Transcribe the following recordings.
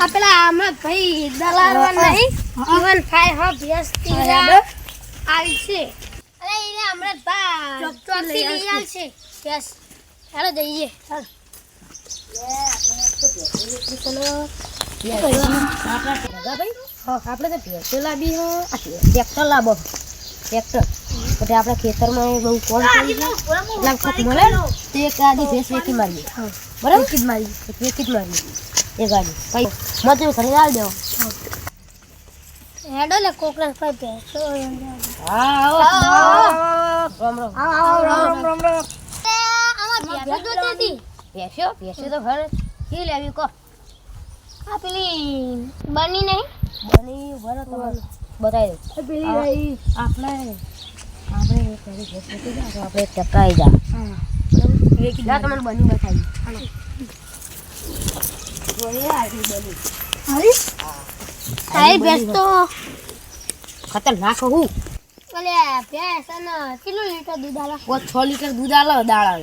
આ પેલા હમણાં ભાઈ દલાલવા નહીં જીવન ખાય હો ભેંસ તીરા આવી છે અરે એને હમણાં ચોકથી લઈ આલ છે ભેંસ ચાલો જઈએ ચાલ આપણે તો ભેંસો લાવી હો ટ્રેક્ટર લાવો ટ્રેક્ટર એટલે આપણે ખેતરમાં બહુ કોમ કરી એટલા વખત મળે ને તો એક ગાડી ભેંસ વેચી મારીએ બરાબર વેચી જ મારીએ એ ગાડી કઈ મજૂર ઘરે આવી દેવો હેડો લે કોકરા ભાઈ ભેંસો હા આવો રામ રામ આમાં ભેંસો જોતી હતી ભેંસો તો ઘરે કી લેવી કહો આ પેલી બની નહીં બની ભરો તમારે બતાવી દઉં પેલી આપણે પેલી ભેંસ વેચી જાય તો આપણે ટકાઈ જા ના તમને બની બતાવી તારી ભેંસ તો ખતરનાક હું ભલે ભેંસ અને કેટલું લીટર દૂધ આલે 6 લીટર દૂધ આલે દાડા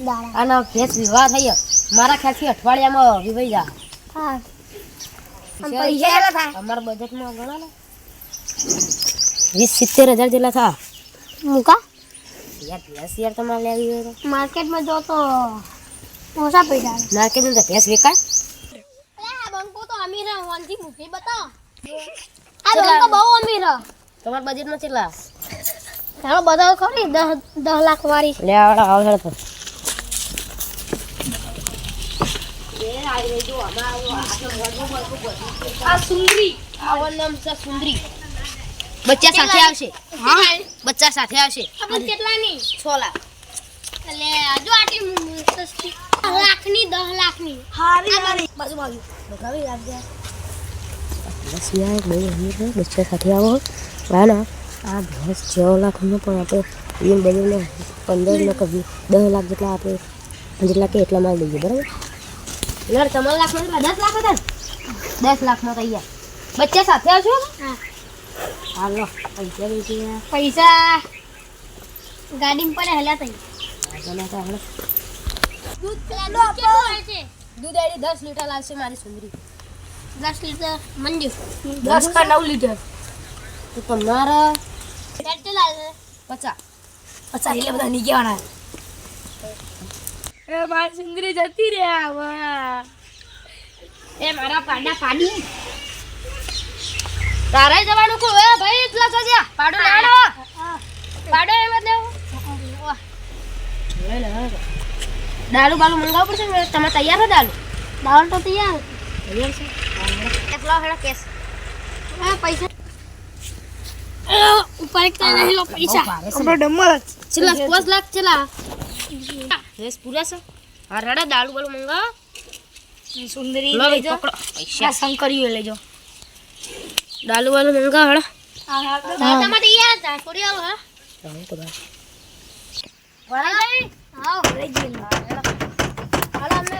દાડા અને ભેંસ વિવાહ થઈ મારા ખ્યાલથી અઠવાડિયામાં વિવાઈ જા હા પૈસા કેટલા થાય અમારા બજેટમાં ગણા ને 20-70 હજાર જેટલા થા મુકા યાર ભેંસ યાર તમારે લેવી હોય તો માર્કેટમાં જો તો ઓછા પૈસા આવે માર્કેટમાં તો ભેંસ વેચાય અરે આ બંકો તો અમીર હે વાંથી મુખી બતાવો આ બંકો બહુ અમીર હે તમારા બજેટમાં કેટલા ચાલો બતાવો ખરી 10 લાખ વાળી લે આવડા આવડે તો આ સુંદરી આવન નામ છે સુંદરી બચ્ચા સાથે આવશે હા બચ્ચા સાથે આવશે આપણે કેટલાની 6 લાખ એટલે જો આટલી સસ્તી 10 લાખની 10 લાખની હારી બાજુ બગાવી રાખજે બસ યાર બહુ અમીર છે બચ્ચા સાથે આવો વાના આ ભેંસ 6 લાખનો પણ આપણે એમ બનીને 15 લાખ 10 લાખ જેટલા આપણે જેટલા કે એટલા માલ દઈએ બરાબર યાર તમારા લાખમાં 10 લાખ હતા 10 લાખમાં તૈયાર બચ્ચા સાથે આવશો હા હાલો પૈસા દઈએ પૈસા ગાડીમાં પડે હેલા તઈ દૂધ કેટલું હોય છે દૂધ આડી 10 લીટર લાવશે મારી સુંદરી 10 લીટર મંજૂર 10 કા 9 લીટર તો તમારા કેટલું લાગે 50 એટલે બધા ની કહેવાના એ મારી સુંદરી જતી રે આવા એ મારા પાડા પાડી તારે જવાનું કો એ ભાઈ એટલા સજ્યા પાડો લેવાનો પાડો એમ જ લેવો દારૂ બાલુ મંગાવવું પડશે ને તમે તૈયાર હો દારૂ દાળ તો તૈયાર તૈયાર છે કેટલા હેડા કેસ હા પૈસા ઉપર એક નહીં લો પૈસા આપણો ડમર ચલા 5 લાખ ચલા રેસ પૂરા છે હા રડા દારૂ બાલુ મંગાવ સુંદરી લઈ જાઓ પૈસા શંકરીઓ લેજો દારૂ બાલુ મંગાવ હડા તમે તૈયાર હતા થોડી આવો હા તો બસ વળાઈ આવો લઈ જઈએ હાલો અમે